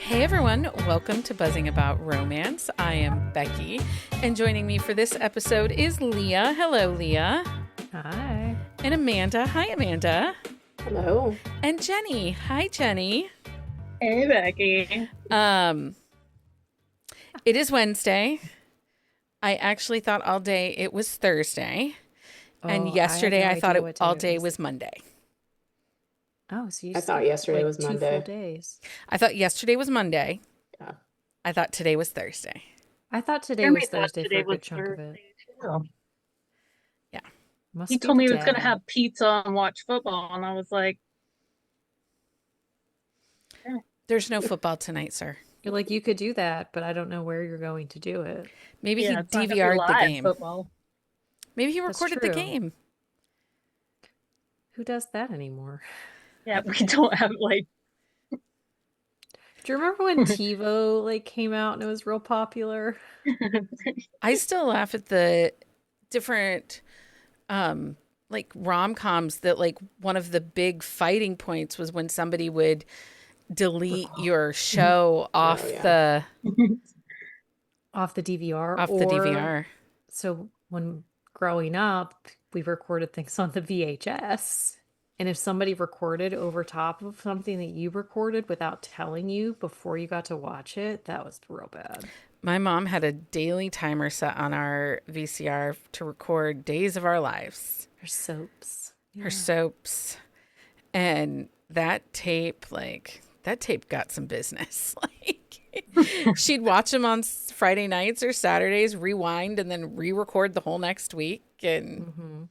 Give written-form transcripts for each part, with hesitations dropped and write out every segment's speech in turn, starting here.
Hey everyone, welcome to Buzzing About Romance. I am Becky, and joining me for this episode is Leah. Hello, Leah. Hi. And Amanda. Hi, Amanda. Hello. And Jenny. Hi, Jenny. Hey, Becky. Um, it is Wednesday. I actually thought all day it was Thursday. And yesterday I thought all day was Monday. Oh, so you I thought skipped yesterday like was 2 Monday. full days. I thought yesterday was Monday. Yeah. I thought today was Thursday. I thought today Jeremy was thought Thursday for today a was good chunk of it. Thursday too. Must He be told the me he was going to dad. have pizza and watch football, and I was like, There's no football tonight, sir. You're like, you could do that, but I don't know where you're going to do it. Maybe he "Yeah, it's not going to be DVR'd the live game. football." Maybe he That's recorded the true. game. Who does that anymore? Yeah, we don't have like. Do you remember when TiVo like came out and it was real popular? I still laugh at the different like rom-coms that like one of the big fighting points was when somebody would delete your show off yeah. Off the DVR off or the DVR. So when growing up, we recorded things on the VHS. And if somebody recorded over top of something that you recorded without telling you before you got to watch it, that was real bad. My mom had a daily timer set on our VCR to record Days of Our Lives. Her soaps. Her soaps. And that tape got some business. Like she'd watch them on Friday nights or Saturdays, rewind, and then re-record the whole next week. And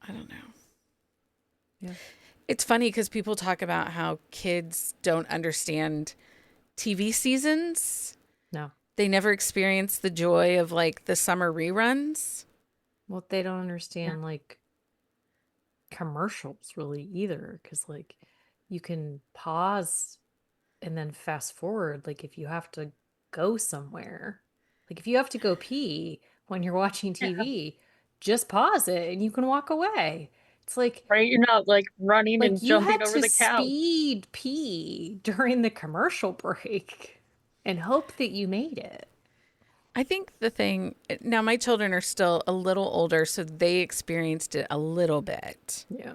I don't know. Yeah. It's funny because people talk about how kids don't understand TV seasons. No. They never experience the joy of like the summer reruns. Well, they don't understand like commercials really either, because like you can pause and then fast forward. Like if you have to go somewhere, like if you have to go pee when you're watching TV, just pause it and you can walk away. It's like, Right? You're not like running and you jumping had over to the couch. speed pee during the commercial break and hope that you made it. I think the thing now, my children are still a little older, so they experienced it a little bit. Yeah.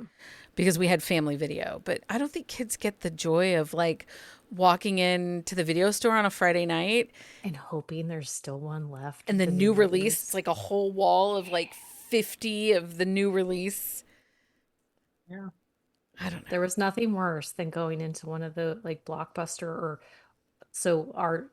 Because we had family video, but I don't think kids get the joy of like walking into the video store on a Friday night and hoping there's still one left. And the new release, it's like a whole wall of like 50 of the new release. Yeah. I don't know. There was nothing worse than going into one of the like Blockbuster or so our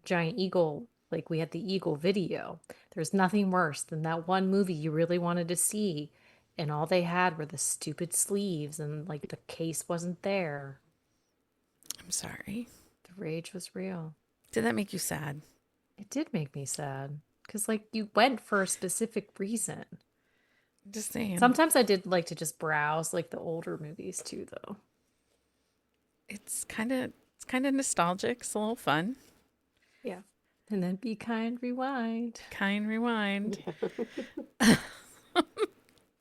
Giant Eagle, like we had the Eagle video. There's nothing worse than that one movie you really wanted to see and all they had were the stupid sleeves and like the case wasn't there. I'm sorry. The rage was real. Did that make you sad? It did make me sad because like you went for a specific reason. Just saying. Sometimes I did like to just browse like the older movies too, though. It's kind of nostalgic. It's a little fun. Yeah. And then Be Kind, Rewind. Kind rewind.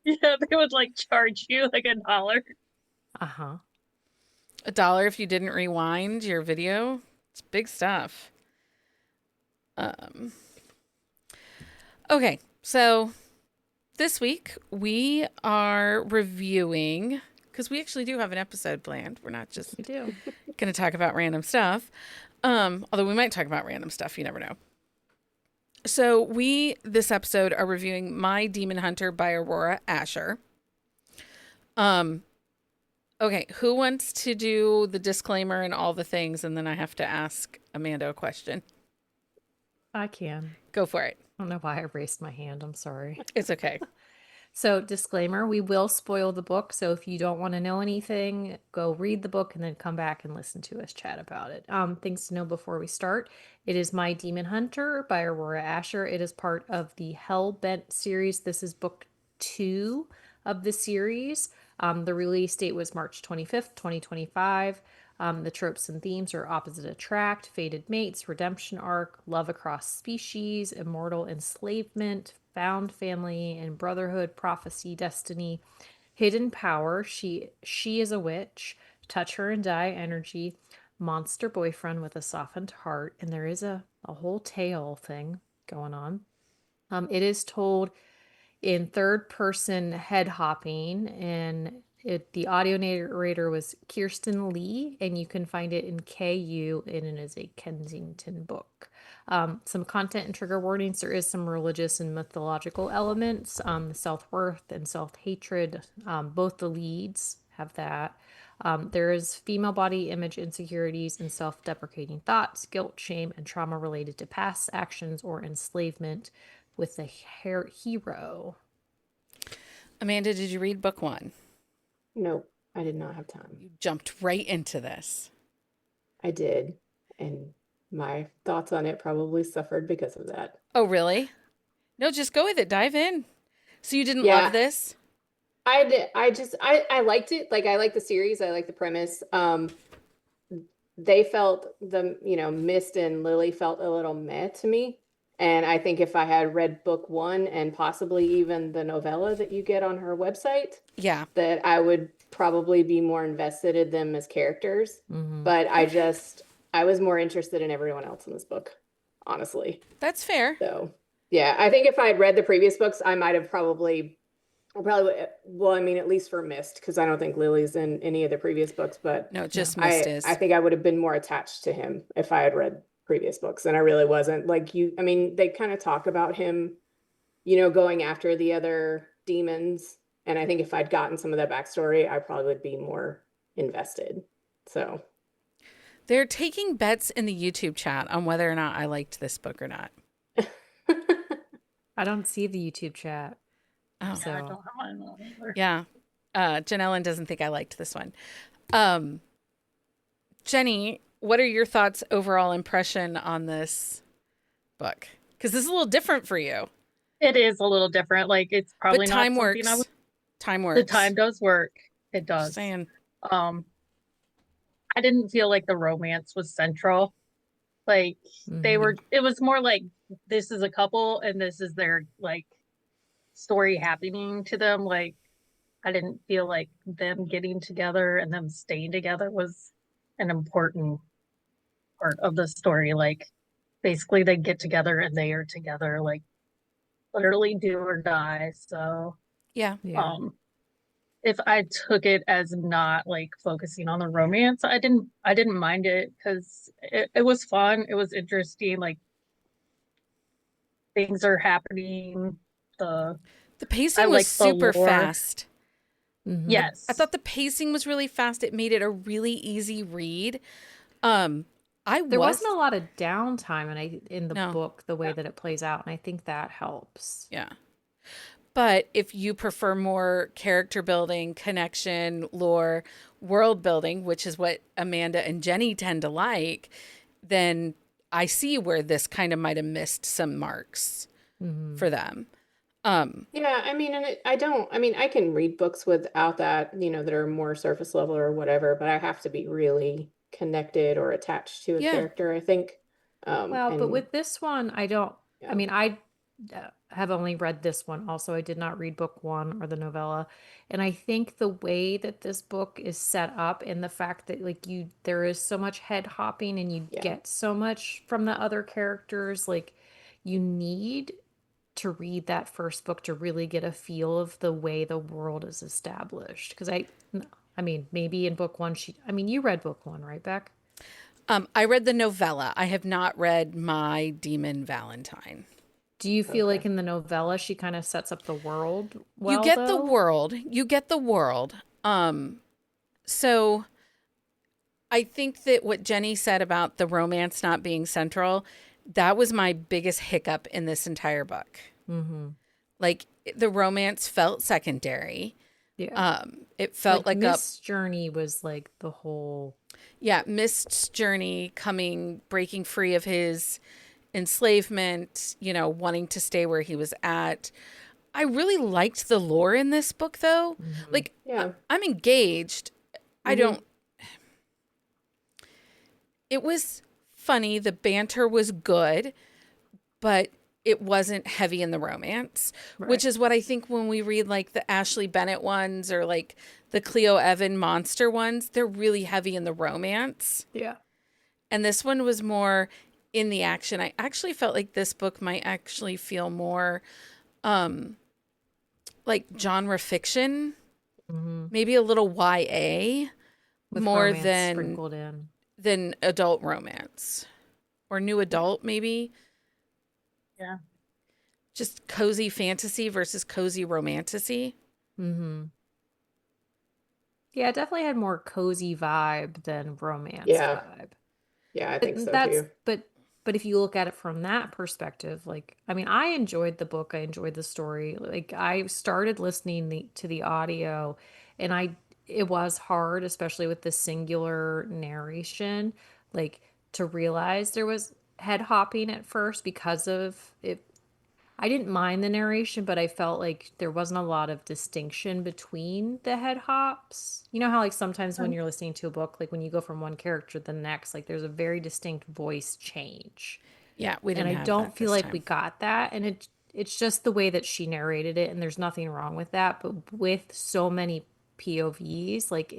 Yeah, they would like charge you like $1. Uh-huh. $1 if you didn't rewind your video. It's big stuff. Okay, so this week we are reviewing, because we actually do have an episode planned. We're not just We do. going to talk about random stuff. Although we might talk about random stuff, you never know. So we, this episode, are reviewing My Demon Hunter by Aurora Asher. Okay, who wants to do the disclaimer and all the things, and then I have to ask Amanda a question? I can. Go for it. I don't know why I raised my hand. I'm sorry. It's okay. So, disclaimer, we will spoil the book. So, if you don't want to know anything, go read the book and then come back and listen to us chat about it. Things to know before we start. It is My Demon Hunter by Aurora Asher. It is part of the Hellbent series. This is book 2 of the series. The release date was March 25th, 2025. The tropes and themes are opposite attract, fated mates, redemption arc, love across species, immortal enslavement, found family and brotherhood, prophecy, destiny, hidden power. She is a witch. Touch her and die energy. monster boyfriend with a softened heart, and there is a whole tale thing going on. It is told in third person head hopping, and the audio narrator was Kirsten Lee, and you can find it in KU, and it is a Kensington book. Some content and trigger warnings. There is some religious and mythological elements, self-worth and self-hatred. Both the leads have that. There is female body image insecurities and self-deprecating thoughts, guilt, shame, and trauma related to past actions or enslavement with the hero. Amanda, did you read book 1? Nope, I did not have time. You jumped right into this. I did, and my thoughts on it probably suffered because of that. Oh, really? No, just go with it. Dive in. So you didn't Yeah. love this? I did. I liked it. Like, I like the series. I like the premise. They felt Mist and Lily felt a little meh to me. And I think if I had read book 1 and possibly even the novella that you get on her website, Yeah. that I would probably be more invested in them as characters. Mm-hmm. But I was more interested in everyone else in this book, honestly. That's fair. So, yeah, I think if I had read the previous books, I might have probably, well, I mean, at least for Mist, because I don't think Lily's in any of the previous books, but No, just Mist is. I think I would have been more attached to him if I had read previous books, and I really wasn't. I mean, they kind of talk about him, going after the other demons, and I think if I'd gotten some of that backstory, I probably would be more invested. So They're taking bets in the YouTube chat on whether or not I liked this book or not. I don't see the YouTube chat. Oh. Yeah, I So don't have mine on either. Yeah. Janellen doesn't think I liked this one. Jenny, what are your thoughts, overall impression on this book? Because this is a little different for you. It is a little different. Like, it's probably But not time something works. I would. Time works. The time does work. It Just does. saying. I didn't feel like the romance was central. Like, they were. It was more like, this is a couple and this is their like story happening to them. Like, I didn't feel like them getting together and them staying together was an important part of the story. Like, basically they get together and they are together, like, literally do or die. So Yeah. yeah. If I took it as not like focusing on the romance, I didn't mind it, because it was fun. It was interesting. Like, things are happening. The I pacing was like the super lore. fast. Mhm. Yes. I thought the pacing was really fast. It made it a really easy read. There wasn't a lot of downtime in the No. book, the way that it plays out, and I think that helps. Yeah. But if you prefer more character building, connection, lore, world building, which is what Amanda and Jenny tend to like, then I see where this kind of might have missed some marks for them. yeah, I mean, and I can read books without that, that are more surface level or whatever, but I have to be really connected or attached to a Yeah. character, I think. Well, but and with this one, I don't. Yeah. I mean, I have only read this one. Also, I did not read book 1 or the novella, and I think the way that this book is set up, and the fact that there is so much head hopping, and you Yeah. get so much from the other characters, like you need to read that first book to really get a feel of the way the world is established. Because I mean, maybe in book 1, you read book 1, right, Beck? I read the novella. I have not read My Demon Valentine. Do you feel like in the novella she kind of sets up the world well, You get the though? world. You get the world. So I think that what Jenny said about the romance not being central, that was my biggest hiccup in this entire book. Mm-hmm. Like, the romance felt secondary. Yeah. It felt like Mist's journey was like the whole. Yeah, Mist's journey, breaking free of his enslavement, wanting to stay where he was at. I really liked the lore in this book, though. Mhm. Like, Yeah. I'm engaged. I don't. It was funny. The banter was good, but it wasn't heavy in the romance, which Right. is what I think when we read like the Ashley Bennett ones or like the Cleo Evan monster ones, they're really heavy in the romance. Yeah. And this one was more in the action. I actually felt like this book might actually feel more like genre fiction, maybe a little YA, With more romance sprinkled in. than adult romance or new adult, maybe. Yeah. Just cozy fantasy versus cozy romantasy. Yeah, it definitely had more cozy vibe than romance Yeah. vibe. Yeah, I think But so too. but if you look at it from that perspective, like I mean, I enjoyed the book, I enjoyed the story. Like I started listening to the audio, and it was hard, especially with the singular narration, like to realize there was head hopping at first because of it. I didn't mind the narration, but I felt like there wasn't a lot of distinction between the head hops. You know how like sometimes when you're listening to a book, like when you go from one character to the next, like there's a very distinct voice change. Yeah, we And didn't I have don't that feel this like we time. got that. And it's just the way that she narrated it, and there's nothing wrong with that. But with so many POVs, like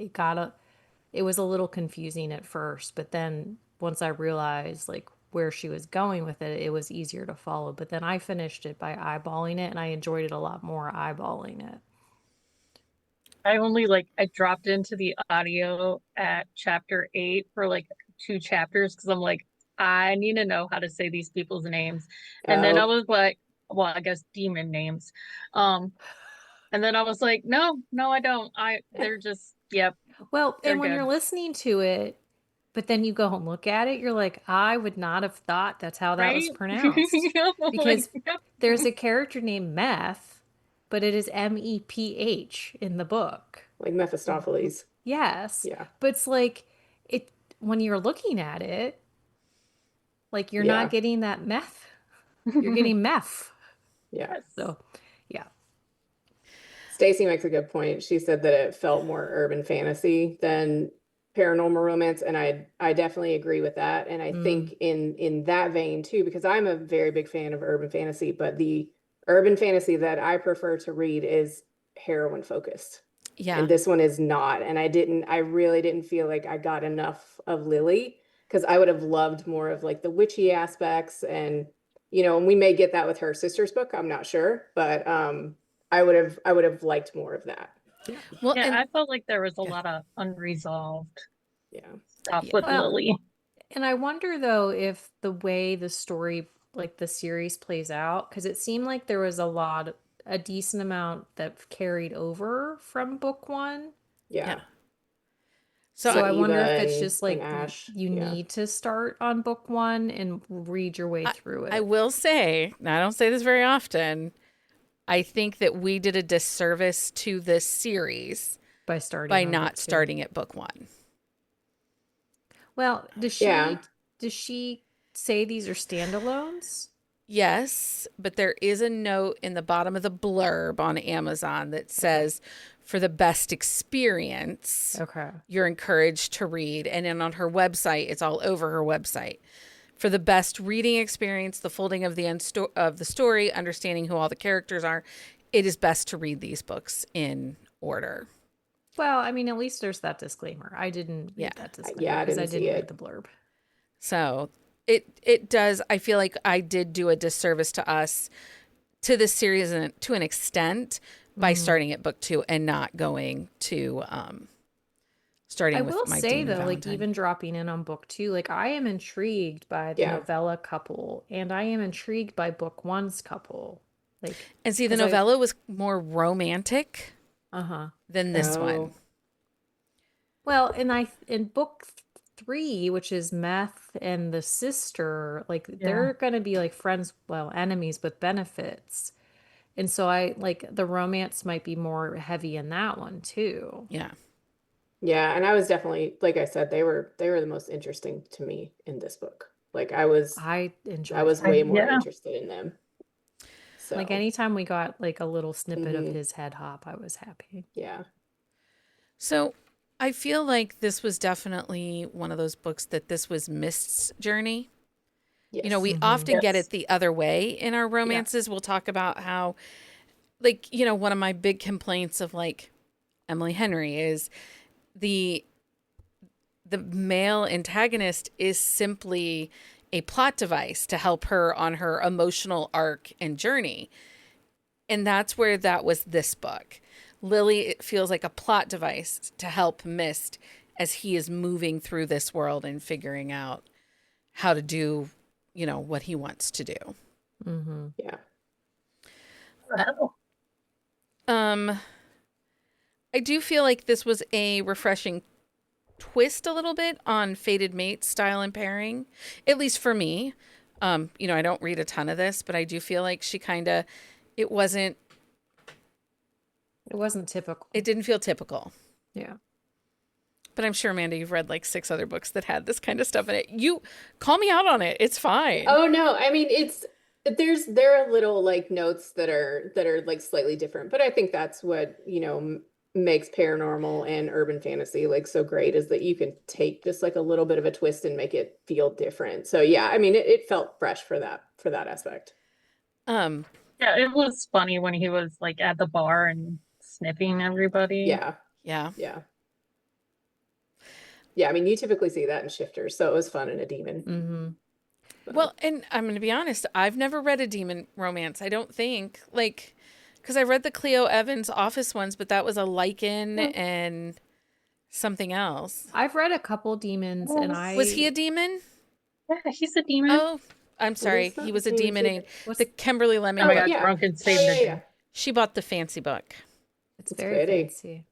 it was a little confusing at first, but then once I realized like where she was going with it, it was easier to follow. But then I finished it by eyeballing it, and I enjoyed it a lot more eyeballing it. I only like I dropped into the audio at chapter 8 for like 2 chapters because I'm like, I need to know how to say these people's names. And then I Oh, was like, well, I guess demon names. Um, and then I was like, no, no, I don't. They're just, yep, Well, they're and when good. you're listening to it, but then you go and look at it, you're like, I would not have thought that's how that was Right? pronounced. Yeah, I'm like, Because yep, there's a character named Meth, but it is Meph in the book. like Mephistopheles. Yes. Yeah. But it's like it when you're looking at it, like you're not Yeah. getting that meth. You're getting meth. Yeah. yes. So, yeah. Stacy makes a good point. She said that it felt more urban fantasy than paranormal romance, and I definitely agree with that. And I think in that vein too, because I'm a very big fan of urban fantasy, but the urban fantasy that I prefer to read is heroine focused. Yeah. And this one is not. And I really didn't feel like I got enough of Lily, because I would have loved more of like the witchy aspects, and and we may get that with her sister's book, I'm not sure, but I would have liked more of that. Well, Yeah, and I felt like there was a lot of unresolved Yeah. stuff yeah. with Well, Lily. and I wonder though if the way the story, like the series plays out, because it seemed like there was a decent amount that carried over from book one. Yeah. Yeah. So So With I Eva wonder if it's and just like Ash. you Yeah. need to start on book one and read your way through I it will say, and I don't say this very often, I think that we did a disservice to this series by starting by on book not two. starting at book one. Well, Yeah. does she say these are standalones? Yes, but there is a note in the bottom of the blurb on Amazon that says, for the best experience, Okay. you're encouraged to read. And then on her website, it's all over her website. For the best reading experience, the folding of the story, understanding who all the characters are, it is best to read these books in order. Well, I mean, at least there's that disclaimer. I didn't Yeah. read that disclaimer Yeah, I because I didn't see didn't read it. the blurb. So it does. I feel like I did do a disservice to us, to this series, to an extent, by starting at book 2 and not going to starting I with will My say Demon though, like Valentine. even dropping in on book 2, like I am intrigued by the Yeah. novella couple, and I am intrigued by book 1's couple. Like, And see, the 'cause I novella was more romantic uh-huh. than this one. Oh. Well, in book 3, which is Meth and the sister, like they're gonna be like friends, well, enemies with benefits. And so I like the romance might be more heavy in that one too. Yeah. Yeah, and I was definitely, like I said, they were the most interesting to me in this book. Like I was I I enjoyed was them. way more Yeah. interested in them. Like So, anytime we got like a little snippet of mhm. his head hop, I was happy. Yeah. So I feel like this was definitely one of those books that this was Mist's journey. Yes. You know, we often get Yes. it the other way in our romances. We'll talk about how, like, one of my big complaints of like Emily Henry is the the male antagonist is simply a plot device to help her on her emotional arc and journey. And that's where that was this book. Lily, it feels like a plot device to help Mist as he is moving through this world and figuring out how to do, what he wants to do. Mm-hmm. Yeah. Wow. I do feel like this was a refreshing twist a little bit on Fated Mate style and pairing, at least for me. I don't read a ton of this, but I do feel like she it wasn't typical. It didn't feel typical. Yeah. But I'm sure, Amanda, you've read like 6 other books that had this kind of stuff in it. You call me out on it. It's fine. Oh no, I mean there are little like notes that are like slightly different, but I think that's what, makes paranormal and urban fantasy like so great, is that you can take just like a little bit of a twist and make it feel different. So yeah, I mean it felt fresh for that aspect. Um, Yeah, it was funny when he was like at the bar and sniffing everybody. Yeah. yeah. Yeah. Yeah, I mean, you typically see that in Shifters, so it was fun in a demon. Mm-hmm. Well, and I'm going to be honest, I've never read a demon romance. I don't think, because I read the Cleo Evans Office ones, but that was a lichen and something else. I've read a couple demons, and Was he a demon? Yeah, he's a demon. Oh, I'm sorry. He was a demon. The Kimberly Lemon Oh, I book. got yeah. drunk and saved the yeah. She bought the fancy book. It's It's very pretty. fancy.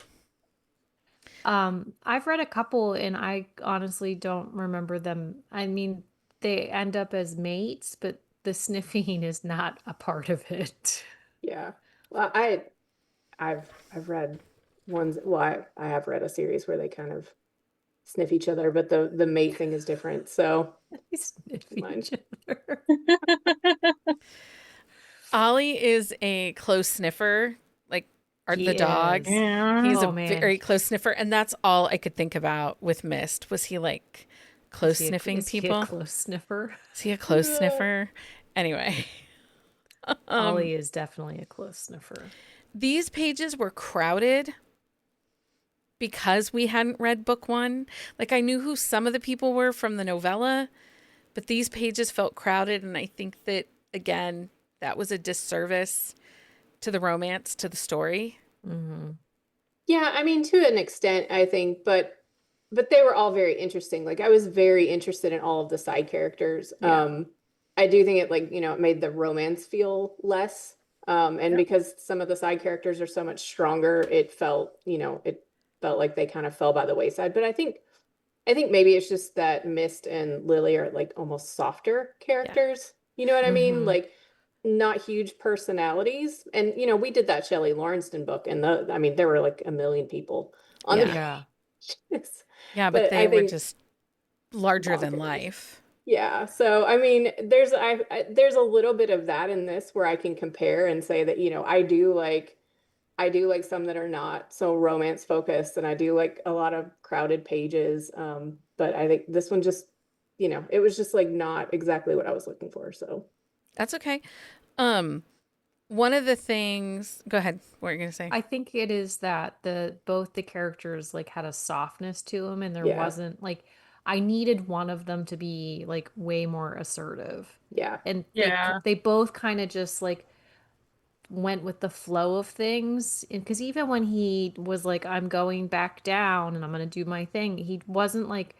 I've read a couple, and I honestly don't remember them. I mean, they end up as mates, but the sniffing is not a part of it. Yeah. Well, I've read ones. Well, I have read a series where they kind of sniff each other, but the mate thing is different. So They sniff Mine. each other. Ollie is a close sniffer, like He the dog. is. Yeah. He's Oh, a man. very close sniffer, and that's all I could think about with Mist. Was he like close sniffing Is he a people? close sniffer? Is he a close sniffer? Anyway, Ollie is definitely a close sniffer. these pages were crowded because we hadn't read book 1. Like, I knew who some of the people were from the novella, but these pages felt crowded, and I think that, again, that was a disservice to the romance, to the story. Mm-hmm. yeah, I mean, to an extent, I think, but they were all very interesting. Like I was very interested in all of the side characters. Yeah. I do think it like, it made the romance feel less. And because some of the side characters are so much stronger, it felt like they kind of fell by the wayside. But I think maybe it's just that Mist and Lily are like almost softer characters. You know what I mean? Mhm. Like not huge personalities. And we did that Shelley Lawrence book, and there were like a million people on the Yeah. pages. Yeah, but But they I were think just larger than bonkers. life. Yeah. So I mean, there's a little bit of that in this where I can compare and say that, I do like some that are not so romance focused, and I do like a lot of crowded pages. But I think this one just, it was just like not exactly what I was looking for. So That's okay. One of the things, go ahead. What are you going to say? I think it is that both the characters like had a softness to them, and there Yeah. wasn't like I needed one of them to be like way more assertive, yeah. and Yeah. they both kind of just like went with the flow of things. And because even when he was like, I'm going back down and I'm gonna do my thing, he wasn't like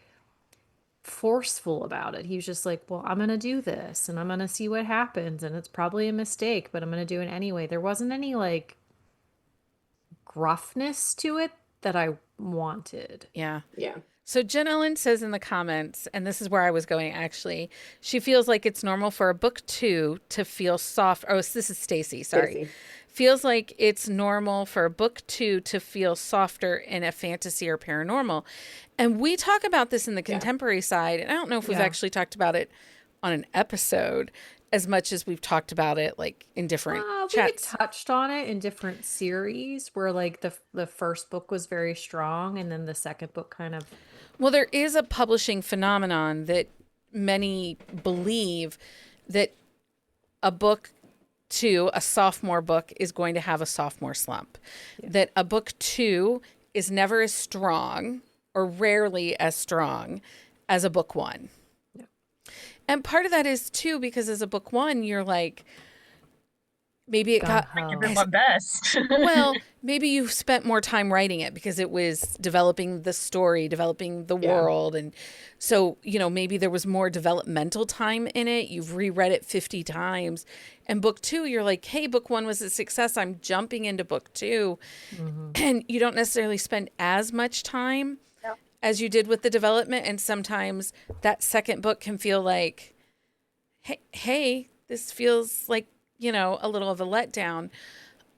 forceful about it. He was just like, well, I'm gonna do this and I'm gonna see what happens, and it's probably a mistake, but I'm gonna do it anyway. There wasn't any like gruffness to it that I wanted. Yeah. Yeah. So Jen Ellen says in the comments, and this is where I was going actually, she feels like it's normal for a book 2 to feel soft. Oh, this is Stacy, sorry. Stacey. Feels like it's normal for a book 2 to feel softer in a fantasy or paranormal. And we talk about this in the contemporary side, and I don't know if we've Yeah. actually talked about it on an episode as much as we've talked about it like in different We had chats. touched on it in different series where like the first book was very strong, and then the second book kind of Well, there is a publishing phenomenon that many believe that a book 2, a sophomore book, is going to have a sophomore slump. That a book 2 is never as strong or rarely as strong as a book one. Yeah. And part of that is too because as a book one, you're like, maybe it got Gung-ho. Give it my best. well, maybe you spent more time writing it because it was developing the story, developing the Yeah. world. And so, maybe there was more developmental time in it. You've reread it 50 times. And book two, you're like, hey, book one was a success. I'm jumping into book two. Mm-hmm. And you don't necessarily spend as much time Yeah. as you did with the development. And sometimes that second book can feel like, hey, this feels like, a little of a letdown.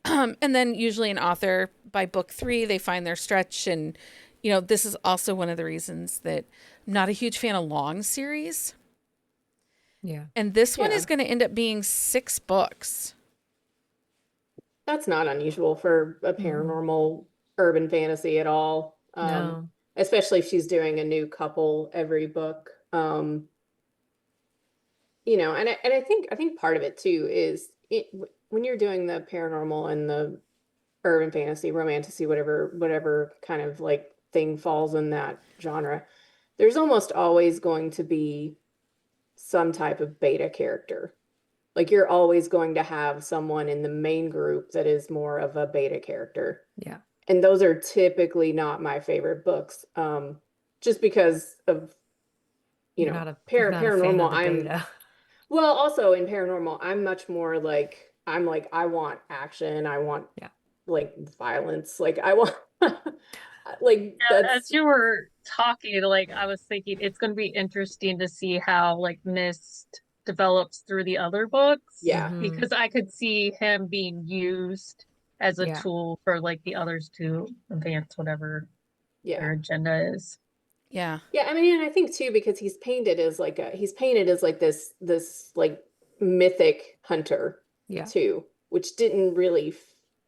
And then usually an author by book three, they find their stretch. And, this is also one of the reasons that I'm not a huge fan of long series. Yeah. And this one Yeah. is going to end up being 6 books. That's not unusual for a paranormal urban fantasy at all. No. Especially if she's doing a new couple every book. And I think part of it too is when you're doing the paranormal and the urban fantasy, romantasy, whatever kind of like thing falls in that genre, there's almost always going to be some type of beta character. Like you're always going to have someone in the main group that is more of a beta character. Yeah. And those are typically not my favorite books. Just because of You're not a fan paranormal, of the beta. well, also in paranormal, I'm much more like I want action, I want like violence, like I want like Yeah, that's as you were talking, like I was thinking it's going to be interesting to see how like Mist develops through the other books yeah. Mhm. because I could see him being used as a Yeah. tool for like the others to advance whatever their Yeah. agenda is. Yeah. Yeah, I mean, and I think too because he's painted as like this like mythic hunter Yeah. too, which didn't really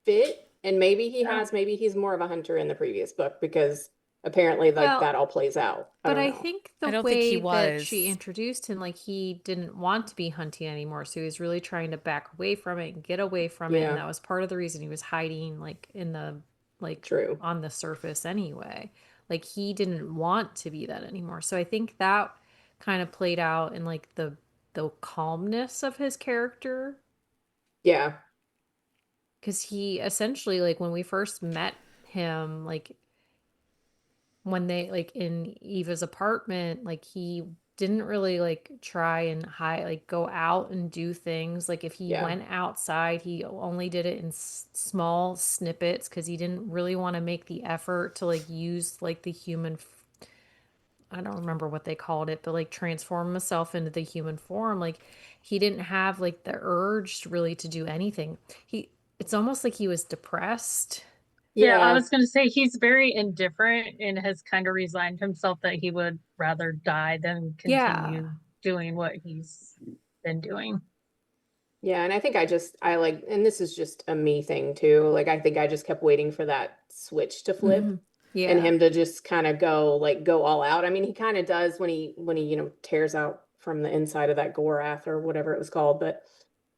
fit. And maybe Yeah. maybe he's more of a hunter in the previous book because apparently like Well, that all plays out. But don't I know. think I the don't think he way that she was. introduced him, like he didn't want to be hunting anymore. So he was really trying to back away from it and get away from it. And Yeah, that was part of the reason he was hiding like in the like true. on the surface anyway. Like he didn't want to be that anymore. So I think that kind of played out in like the calmness of his character. Yeah. Because he essentially like when we first met him, like when they like in Eva's apartment, like he didn't really like try and hide, like go out and do things. Like if he Yeah. went outside, he only did it in small snippets because he didn't really want to make the effort to like use like the human. I don't remember what they called it, but like transform himself into the human form. Like he didn't have like the urge really to do anything. It's almost like he was depressed. Yeah, I Yeah. was going to say he's very indifferent and has kind of resigned himself that he would rather die than continue Yeah. doing what he's been doing. Yeah, and I think I like, and this is just a me thing too. Like I think I just kept waiting for that switch to flip Mhm. and Yeah. him to just kind of go all out. I mean, he kind of does when he tears out from the inside of that Gorath or whatever it was called, but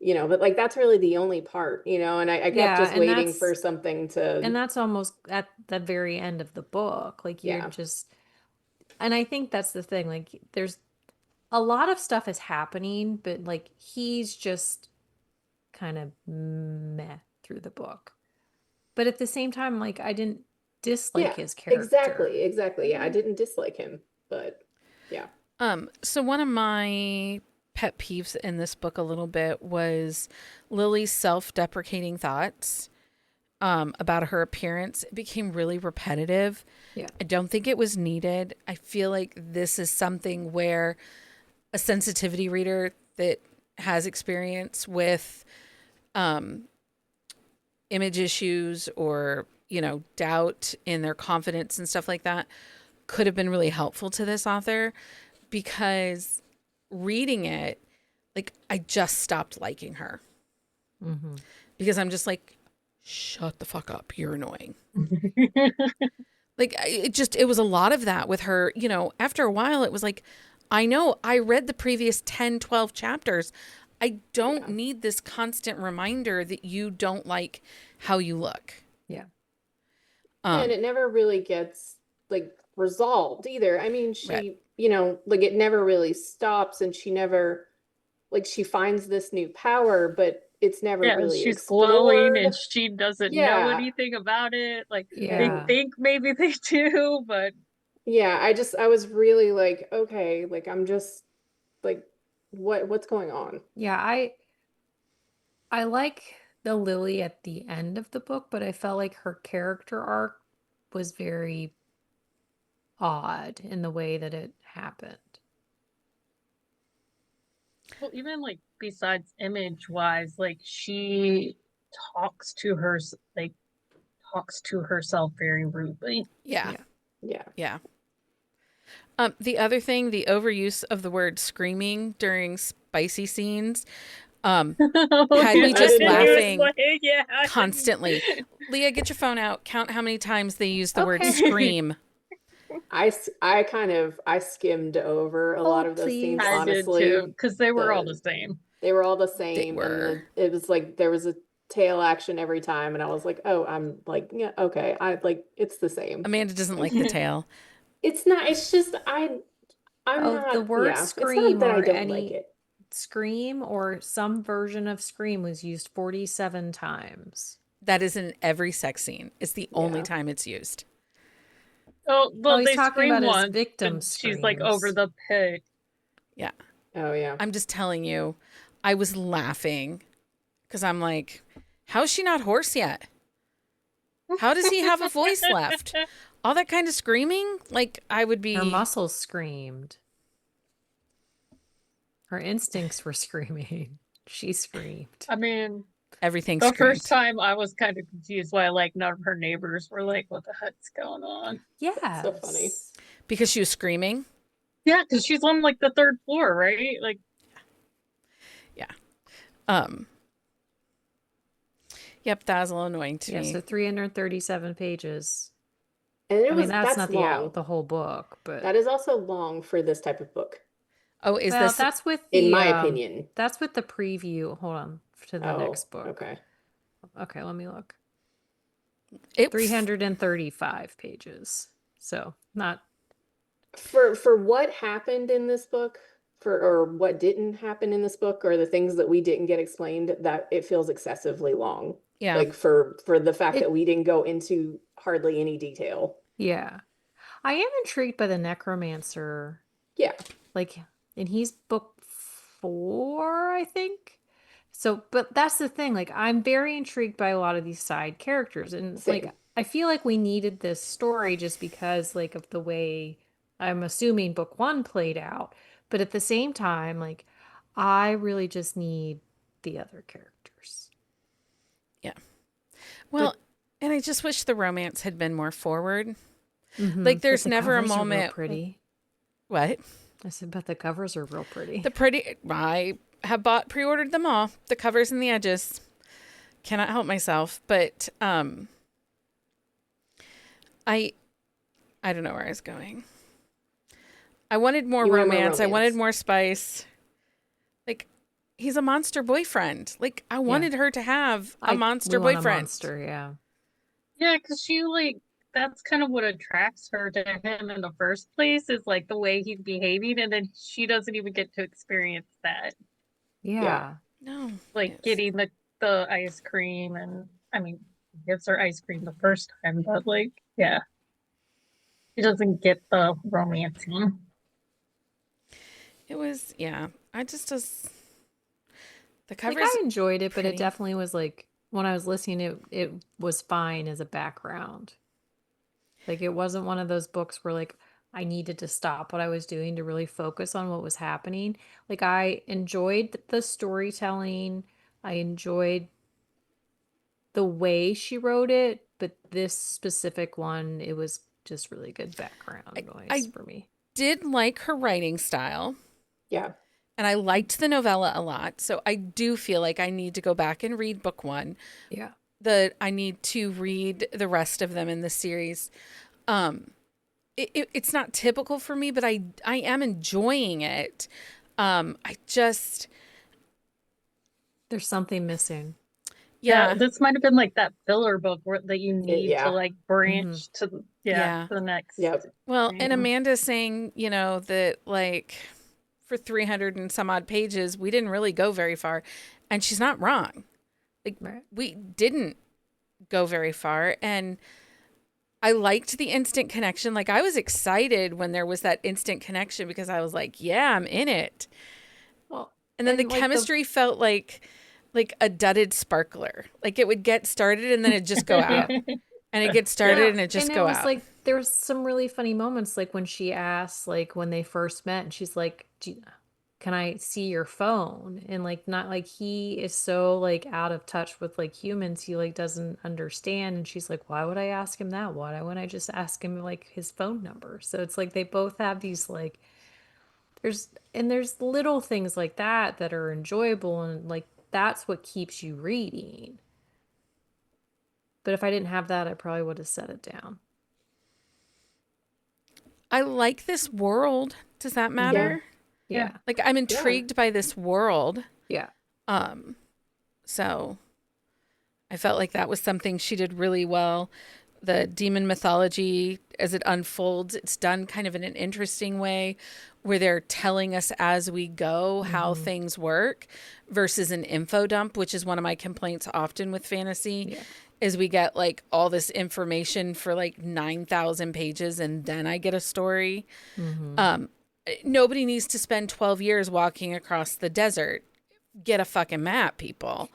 but like that's really the only part, and I kept Yeah, just and waiting for something to that's almost at the very end of the book. Like you're yeah. just, and I think that's the thing. Like there's a lot of stuff is happening, but like he's just kind of meh through the book. But at the same time, like I didn't dislike Yeah, his character. exactly. Yeah, I didn't dislike him, but yeah. So one of my pet peeves in this book a little bit was Lily's self-deprecating thoughts about her appearance. It became really repetitive. Yeah. I don't think it was needed. I feel like this is something where a sensitivity reader that has experience with image issues or, doubt in their confidence and stuff like that could have been really helpful to this author because reading it, like I just stopped liking her Mm-hmm. because I'm just like, shut the fuck up. You're annoying. Like it was a lot of that with her, after a while it was like, I know I read the previous 10, 12 chapters. I don't need this constant reminder that you don't like how you look. Yeah. And it never really gets like resolved either. I mean, Right. she, you know, like it never really stops, and she never, like, she finds this new power, but it's never Yeah, really she's glowing explored. and she doesn't know Yeah. anything about it. Like they And Yeah. think maybe they do, but yeah, I was really like, okay, like I'm just like, what's going on? Yeah, I like the Lily at the end of the book, but I felt like her character arc was very odd in the way that it happened. well, even like besides image wise, like she talks to her like talks to herself very rudely. Yeah. Yeah. Yeah. Yeah. The other thing, the overuse of the word screaming during spicy scenes, had me I just didn't notice. laughing Yeah, constantly. Leah, get your phone out. Count how many times they use the word Okay. scream. I kind of I skimmed over a lot Hold, of those scenes, I please. did too, honestly. because they were all the The same. They were all the They same, and were. it was like there was a tail action every time, and I was like, oh, I'm like, yeah, okay, I like it's the same. Amanda doesn't like the tail. It's not. It's just I'm Oh, the not. word Yeah, it's not scream that I or don't like any it. scream or some version of scream was used 47 times. That is in every sex scene. It's the only Yeah. time it's used. Oh, Oh, well, he's they talking scream about his once, victim but she's like over screams. the pit. Yeah. Oh yeah. I'm just telling you, I was laughing because I'm like, how is she not hoarse yet? How does he have a voice left? All that kind of screaming? Like, I would Her be. muscles screamed. Her instincts were screaming. She screamed. I mean, Everything the first screamed. time I was kind of confused why like none of her neighbors were like, "What the heck's going on?" Yes. So funny. Because she was screaming. Yeah, because she's on like the third floor, right? Like, Yeah. Um. Yep, that was a little annoying to Yeah, me. so 337 pages. And it I was mean, that's that's not long. the whole book, but That is also long for this type of book, Oh, is well, this that's with in the my opinion. that's with the preview. Hold on to the Oh, next book. okay. Okay, let me look. it? 335 pages. So, not For what happened in this book, for or what didn't happen in this book, or the things that we didn't get explained, that it feels excessively long. Yeah. Like for the fact that it we didn't go into hardly any detail. yeah. I am intrigued by the necromancer. Yeah. Like, and he's book 4, I think. So, but that's the thing. Like, I'm very intrigued by a lot of these side characters, and like, Same. I feel like we needed this story just because, like, of the way I'm assuming book 1 played out. But at the same time, like, I really just need the other characters. Yeah. Well, and I just wish the romance had been more forward. Mhm. Like, But there's the never a covers are real moment. pretty. What? I said, but the covers are real pretty. The pretty. I have pre-ordered them all. The covers and the edges. Cannot help myself, but I don't know where I was going. I wanted more You wanted more romance. I wanted romance. more spice. Like, he's a monster boyfriend. Like, I wanted her to have a monster we want a boyfriend. monster, yeah. yeah, because she like that's kind of what attracts her to him in the first place is like the way he's behaving, and then she doesn't even get to experience that, Yeah. No. like it's- getting the ice cream, and I mean, he gives her ice cream the first time, but like, yeah, she doesn't get the romancing. It was, yeah. I just was. The Like, covers. I enjoyed it, but it pretty. definitely was like when I was listening, it was fine as a background. Like, it wasn't one of those books where like I needed to stop what I was doing to really focus on what was happening. Like, I enjoyed the storytelling. I enjoyed the way she wrote it, but this specific one, it was just really good background noise I for me. did like her writing style. Yeah. And I liked the novella a lot. So I do feel like I need to go back and read book 1. Yeah. I need to read the rest of them in the series. It's not typical for me, but I am enjoying it. I just There's something missing. Yeah. This might have been like that filler book that you need Yeah. to like branch to Yeah. to the next. Yep. Well, and thing. Amanda's saying, that like for 300 and some odd pages, we didn't really go very far. And she's not wrong. Like, Right. we didn't go very far. And I liked the instant connection. Like, I was excited when there was that instant connection because I was like, yeah, I'm in it. Well, And then the like chemistry felt like a dudded sparkler. Like, it would get started and then it'd just go out. And it gets started and it just and go it was out. like there was some really funny moments, like when she asked, like when they first met, and she's like, "Can I see your phone?" And like not like he is so like out of touch with like humans, he like doesn't understand. And she's like, "Why would I ask him that? Why wouldn't I just ask him like his phone number?" So it's like they both have these like there's little things like that that are enjoyable, and like that's what keeps you reading. But if I didn't have that, I probably would have set it down. I like this world. Does that Yeah. matter? Yeah. Like, I'm intrigued by this world. Yeah. So I felt like that was something she did really well. The demon mythology, as it unfolds, it's done kind of in an interesting way where they're telling us as we go how things work versus an info dump, which is one of my complaints often with fantasy. Yeah. Is we get like all this information for like 9,000 pages and then I get a story. Nobody needs to spend 12 years walking across the desert. Get a fucking map, people.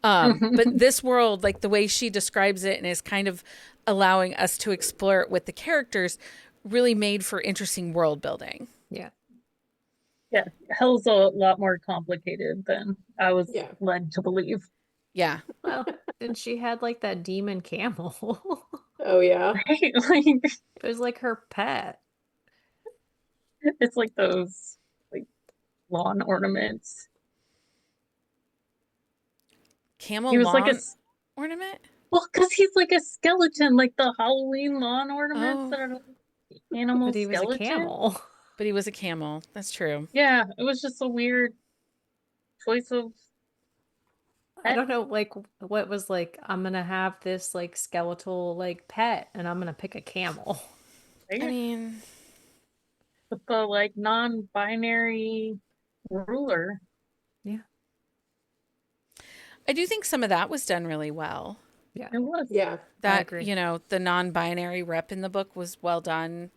But this world, like the way she describes it and is kind of allowing us to explore it with the characters, really made for interesting world building. Yeah. Yeah, hell's a lot more complicated than I was Yeah. led to believe. Yeah. Well, and she had like that demon camel. Oh yeah. Right? Like It was like her pet. it's like those like lawn ornaments. Camel He was like lawn ornament? well, because he's like a skeleton, like the Halloween lawn ornaments Oh. that are animal But he was a skeleton. camel. But he was a camel. That's true. Yeah, it was just a weird choice of I don't know, like what was like, I'm gonna have this like skeletal like pet and I'm gonna pick a camel. I mean, with the like non-binary ruler. Yeah. I do think some of that was done really well. Yeah. It was. Yeah. That, agree. the non-binary rep in the book was well done.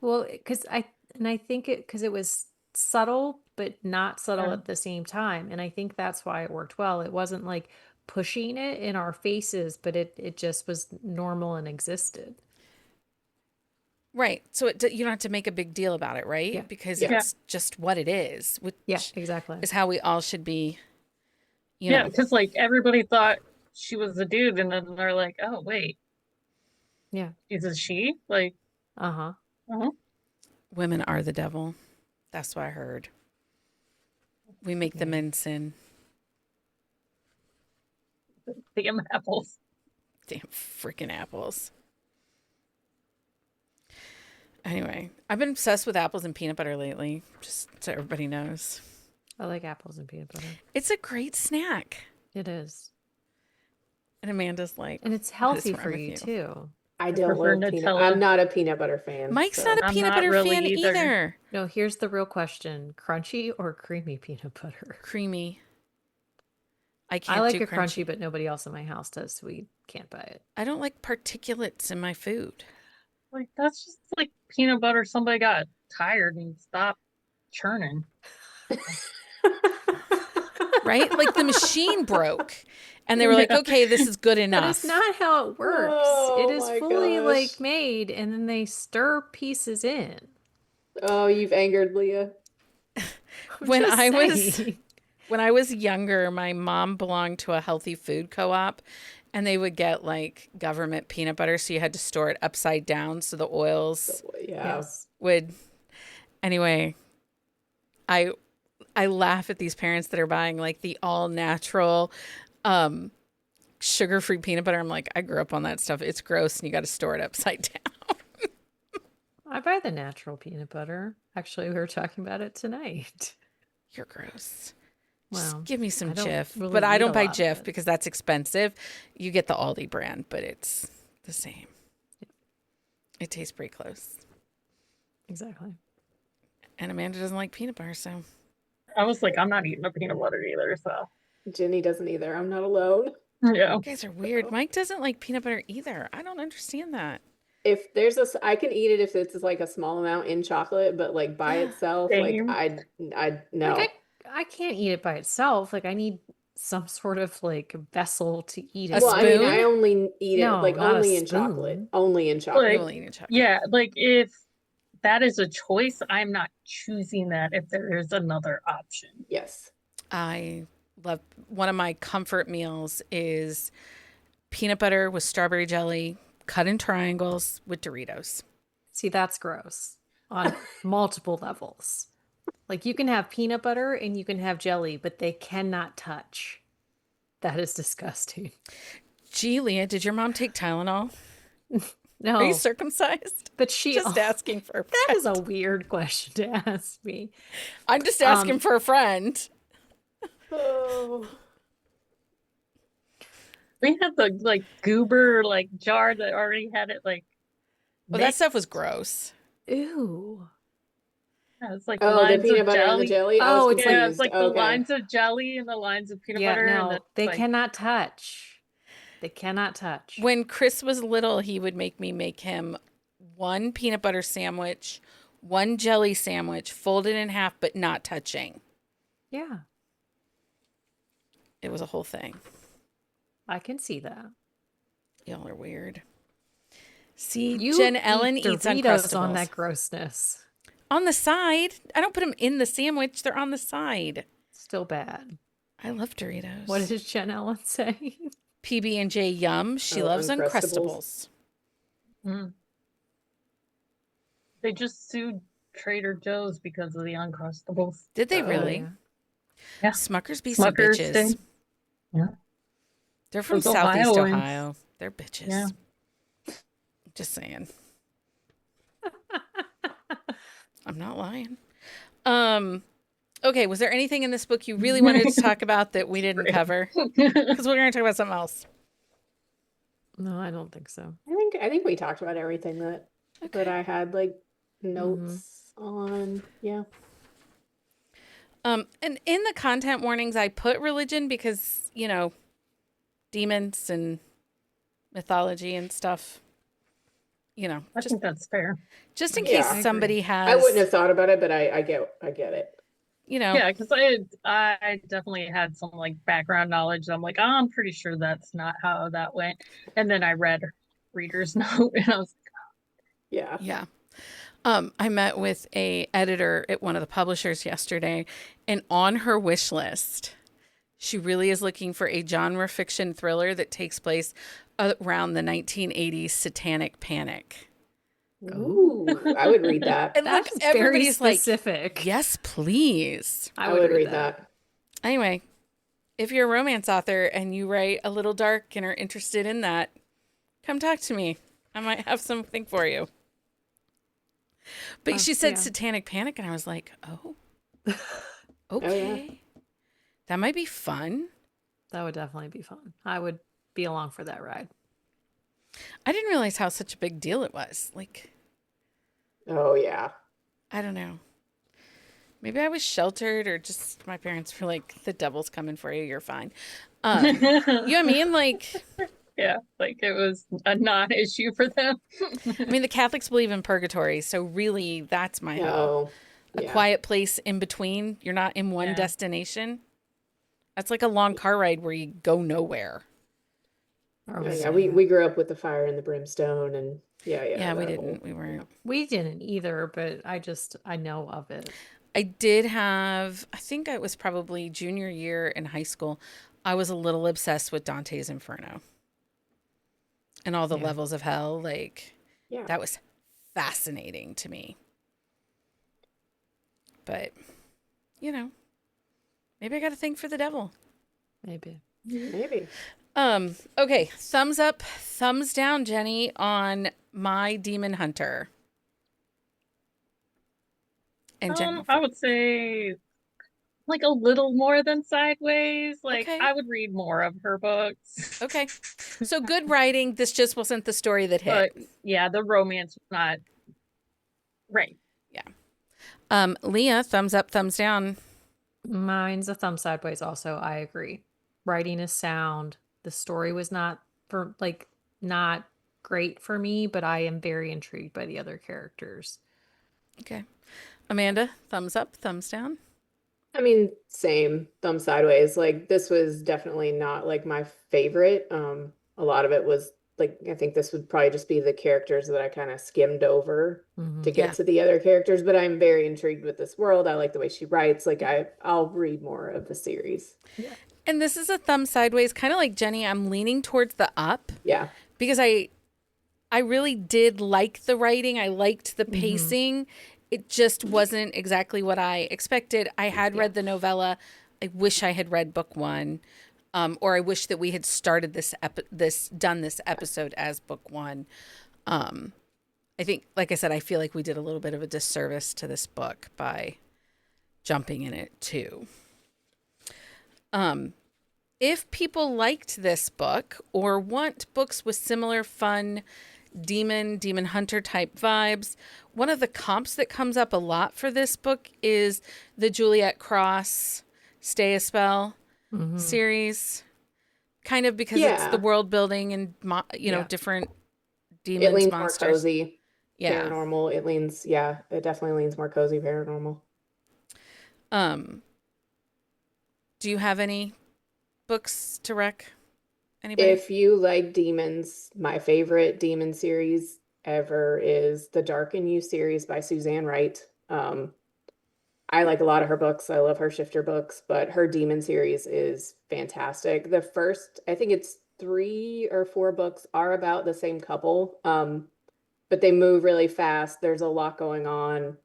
Well, because I think it because it was subtle but not subtle Yeah. at the same time. And I think that's why it worked well. It wasn't like pushing it in our faces, but it just was normal and existed. Right. So you don't have to make a big deal about it, right? Yeah. Because Yeah. it's just what it is, which Yeah, exactly. is how we all should be, Yeah, know. because like everybody thought she was a dude, and then they're like, "Oh wait, Yeah. is it she?" Like, Uh-huh. oh, Women are the devil. That's what I heard. We make the Yeah. men sin. damn apples. Damn freaking apples. Anyway, I've been obsessed with apples and peanut butter lately, just so everybody knows. I like apples and peanut butter. It's a great snack. It is. And Amanda's like, And it's "What is healthy wrong for with you too. I don't prefer love peanut. Nutella. I'm not a peanut butter fan. Mike's so. not a I'm peanut not butter really fan either. either. No, here's the real question. Crunchy or creamy peanut butter? Creamy. I can't I like do a crunchy, but nobody else in my house does, so we can't buy it. I don't like particulates in my food. Like that's just like peanut butter. Somebody got tired and stopped churning. Right? Like the machine broke. And they were like, okay, this is good enough. But it's not how it works. Oh It is my fully gosh. like made and then they stir pieces in. Oh, you've angered Leah. I'm When just I was- saying. When I was younger, my mom belonged to a healthy food co-op and they would get like government peanut butter. So you had to store it upside down. So the oils Yeah. Yes. would, anyway, I laugh at these parents that are buying like the all natural, sugar-free peanut butter. I'm like, I grew up on that stuff. It's gross and you got to store it upside down. I buy the natural peanut butter. Actually, we were talking about it tonight. You're gross. Just Well, give me some I don't Jif. really But I eat don't a buy lot of Jif it. because that's expensive. You get the Aldi brand, but it's the same. It tastes pretty close. Exactly. And Amanda doesn't like peanut butter, so I was like, I'm not eating the peanut butter either, so Jenny doesn't either. I'm not alone. yeah. you guys are weird. Mike doesn't like peanut butter either. I don't understand that. If there's I can eat it if it's like a small amount in chocolate, but like by Yeah. itself, like Same. I no. Like I can't eat it by itself. Like I need some sort of like vessel to eat A it. Well, I mean, I spoon? only eat it No, like not a only in chocolate. spoon. Only in You chocolate. only eat chocolate. Yeah, like if that is a choice, I'm not choosing that if there is another option. Yes. I love one of my comfort meals is peanut butter with strawberry jelly cut in triangles with Doritos. See, that's gross on multiple levels. Like you can have peanut butter and you can have jelly, but they cannot touch. That is disgusting. Gee, Leah, did your mom take Tylenol? No, Are you circumcised? but she Just asking for a friend. that is a weird question to ask me. I'm just asking for a friend. Oh. We had the like goober like jar that already had it like Well, that stuff was mixed. gross. Ew. Yeah, it's like Oh, the lines peanut of butter and the jelly. jelly. I Oh, was it's like- Yeah, it's confused. like the Okay. lines of jelly and the lines of peanut Yeah, butter, and no, it's they like, cannot touch. They cannot touch. When Chris was little, he would make him one peanut butter sandwich, one jelly sandwich, folded in half, but not touching. Yeah, It was a whole thing. I can see that. Y'all are weird. See, You Jen eat Ellen eats Doritos on Uncrustables. that grossness. On the side. I don't put them in the sandwich. They're on the side. Still bad. I love Doritos. What did Jen Ellen say? PB&J Yum. She Oh, loves Uncrustables. Uncrustables. mm. They just sued Trader Joe's because of the Uncrustables. Did they Oh, really? yeah. Yeah. Smuckers be some Smuckers bitches. did. Yeah. They're from Those Southeast Ohioans. Ohio. They're bitches. Yeah. Just saying. I'm not lying. Okay, was there anything in this book you really wanted to talk about that we didn't cover? Because we're going to talk about something else. No, I don't think so. I think we talked about everything that I had like notes on. Yeah. And in the content warnings, I put religion because, you know, demons and mythology and stuff. You know, I think that's fair. just in Yeah. case somebody has, I wouldn't have thought about it, but I get it. you know, Yeah, because I definitely had some like background knowledge. I'm like, oh, I'm pretty sure that's not how that went. And then I read Reader's Note, and I was Yeah. yeah. I met with a editor at one of the publishers yesterday, and on her wish list, she really is looking for a genre fiction thriller that takes place around the 1980s satanic panic. Ooh, I would read that. And look, That's very everybody's like, specific. yes, please. I would read that. Anyway, if you're a romance author and you write a little dark and are interested in that, come talk to me. I might have something for you. But she said yeah. satanic panic, and I was like, oh, Oh, yeah. okay. That might be fun. That would definitely be fun. I would be along for that ride. I didn't realize how such a big deal it was. Like, Oh yeah. I don't know. Maybe I was sheltered, or just my parents were like, the devil's coming for you. You're fine. You know what I mean? Like, yeah, like it was a non-issue for them. I mean, the Catholics believe in purgatory. So really, that's my hell. Oh. A Yeah. quiet place in between. You're not in one Yeah. destination. That's like a long car ride where you go nowhere. Yeah, we grew up with the fire and the brimstone, and Yeah, we that didn't. whole- We weren't. We didn't either, but I know of it. I did have, I think it was probably junior year in high school. I was a little obsessed with Dante's Inferno and all the Yeah. levels of hell. Like, Yeah. that was fascinating to me. But, you know, maybe I got a thing for the devil. Maybe. Maybe. Okay, thumbs up, thumbs down, Jenny, on My Demon Hunter. And Jen, I would say like a little more than Sideways. Like Okay. I would read more of her books. Okay. So good writing. This just wasn't the story that hit. But yeah, the romance was not right. Yeah. Leah, thumbs up, thumbs down. Mine's a thumb sideways also. I agree. Writing is sound. The story was not great for me, but I am very intrigued by the other characters. Okay. Amanda, thumbs up, thumbs down. I mean, same, thumb sideways. Like this was definitely not like my favorite. A lot of it was like I think this would probably just be the characters that I kind of skimmed over to get Yeah. to the other characters, but I'm very intrigued with this world. I like the way she writes. Like I'll read more of the series. And this is a thumb sideways, kind of like Jenny. I'm leaning towards the up Yeah. because I really did like the writing. I liked the pacing. It just wasn't exactly what I expected. I had read the novella. I wish I had read book one, or I wish that we had started done this episode as book one. I think, like I said, I feel like we did a little bit of a disservice to this book by jumping in it too. If people liked this book or want books with similar fun demon hunter type vibes, one of the comps that comes up a lot for this book is the Juliet Cross Stay a Spell series, kind of because it's the Yeah. world building and Yeah. different It demons, leans monsters. more cozy. Yeah. Paranormal. It definitely leans more cozy paranormal. Do you have any books to rec? Anybody? If you like demons, my favorite demon series ever is the Dark in You series by Suzanne Wright. I like a lot of her books. I love her shifter books, but her demon series is fantastic. The first, I think it's 3 or 4 books are about the same couple, but they move really fast. There's a lot going on.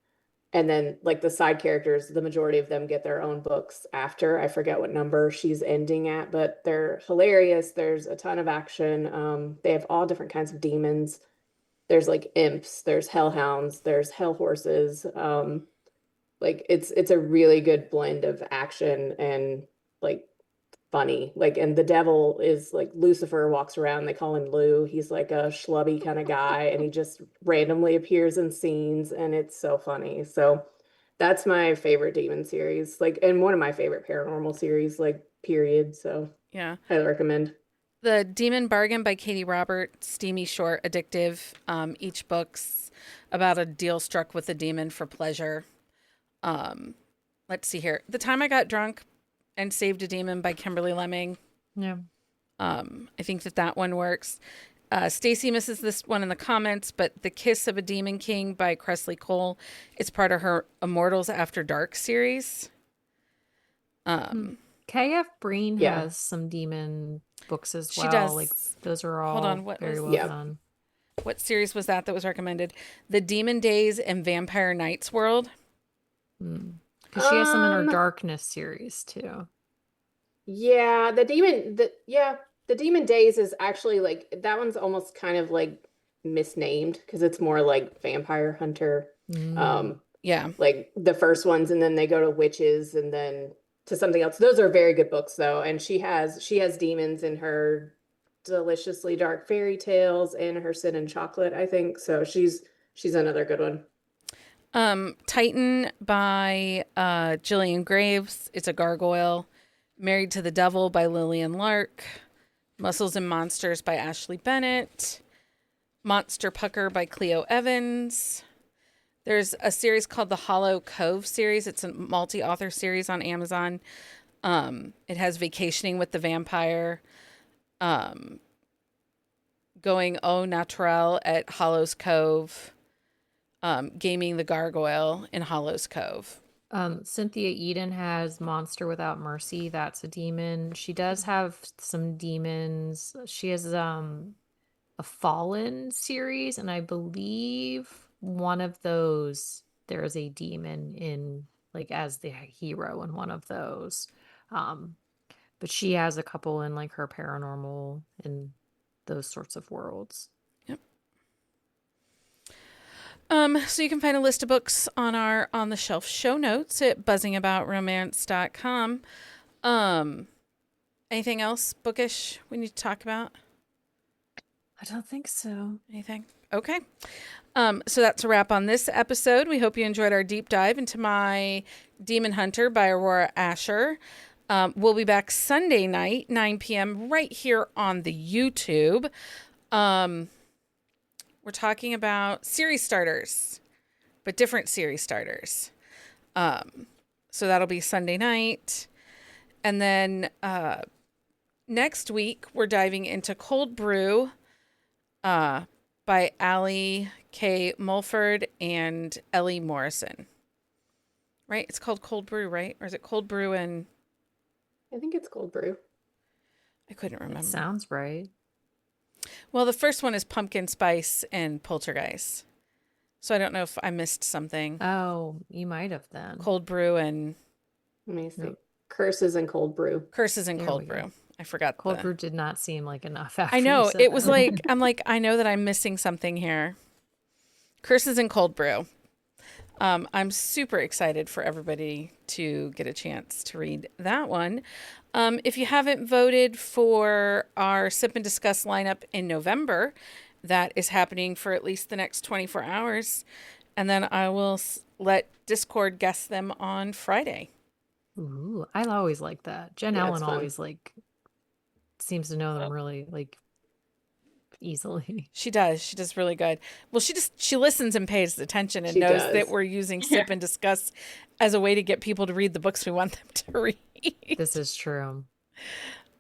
And then like the side characters, the majority of them get their own books after. I forget what number she's ending at, but they're hilarious. There's a ton of action. They have all different kinds of demons. There's like imps, there's hellhounds, there's hell horses. Like it's a really good blend of action and like funny. Like, and the devil is like Lucifer walks around. They call him Lou. He's like a schlubby kind of guy, and he just randomly appears in scenes, and it's so funny. So that's my favorite demon series, like, and one of my favorite paranormal series, like, period. So Yeah. highly recommend. The Demon Bargain by Katie Robert, steamy, short, addictive. Each book's about a deal struck with a demon for pleasure. Let's see here. The Time I Got Drunk and Saved a Demon by Kimberly Lemming. Yeah. I think that one works. Stacy misses this one in the comments, but The Kiss of a Demon King by Cressley Cole. It's part of her Immortals After Dark series. K.F. Breen Yeah. has some demon books as She well. does. Like those are all Hold on, very well Yeah. done. What series was that was recommended? The Demon Days and Vampire Knights World. Because she has some in her Um, Darkness series too. Yeah, the Demon Days is actually like that one's almost kind of like misnamed because it's more like Vampire Hunter. Yeah. Like the first ones, and then they go to witches and then to something else. Those are very good books though, and she has demons in her Deliciously Dark Fairy Tales and her Sin and Chocolate, I think. So she's another good one. Titan by Gillian Graves. It's a gargoyle. Married to the Devil by Lillian Lark. Muscles and Monsters by Ashley Bennett. Monster Pucker by Cleo Evans. There's a series called the Hollow Cove series. It's a multi-author series on Amazon. It has Vacationing with the Vampire. Going au naturel at Hollow's Cove. Gaming the Gargoyle in Hollow's Cove. Cynthia Eden has Monster Without Mercy. That's a demon. She does have some demons. She has a Fallen series, and I believe one of those there is a demon in like as the hero in one of those. But she has a couple in like her paranormal and those sorts of worlds. Yep. So you can find a list of books on our On the Shelf show notes at buzzingaboutromance.com. Anything else bookish we need to talk about? I don't think so. Anything? Okay. So that's a wrap on this episode. We hope you enjoyed our deep dive into My Demon Hunter by Aurora Asher. We'll be back Sunday night, 9 p.m. right here on the YouTube. We're talking about series starters, but different series starters. So that'll be Sunday night. And then next week, we're diving into Cold Brew by Allie K. Mulford and Ellie Morrison. Right? It's called Cold Brew, right? Or is it Cold Brew and... I think it's Cold Brew. I couldn't remember. Sounds right. Well, the first one is Pumpkin Spice and Poltergeist. So I don't know if I missed something. Oh, you might have then. Cold Brew and... Let me see. Nope. Curses and Cold Brew. Curses and There Cold we go. Brew. I forgot Cold Brew did not seem like enough after I know. you said It was that. like, I'm like, I know that I'm missing something here. Curses and Cold Brew. I'm super excited for everybody to get a chance to read that one. If you haven't voted for our Sip and Discuss lineup in November, that is happening for at least the next 24 hours. And then I will let Discord guess them on Friday. Ooh, I always like that. Jen Yeah, it's Ellen fun. always like seems to know them really like easily. She does. She does really good. Well, she listens and pays attention and She knows does. that we're using Sip and Discuss as a way to get people to read the books we want them to read. This is true.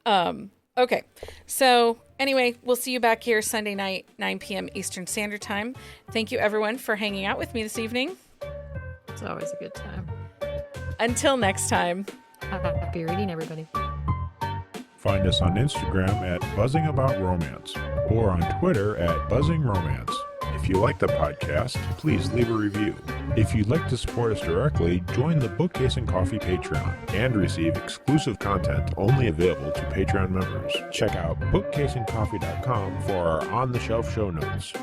Okay. So anyway, we'll see you back here Sunday night, 9 p.m. Eastern Standard Time. Thank you everyone for hanging out with me this evening. It's always a good time. Until next time. Happy reading, everybody. Find us on Instagram at buzzingaboutromance or on Twitter at buzzingromance. If you like the podcast, please leave a review. If you'd like to support us directly, join the Bookcase and Coffee Patreon and receive exclusive content only available to Patreon members. Check out bookcaseandcoffee.com for our on-the-shelf show notes.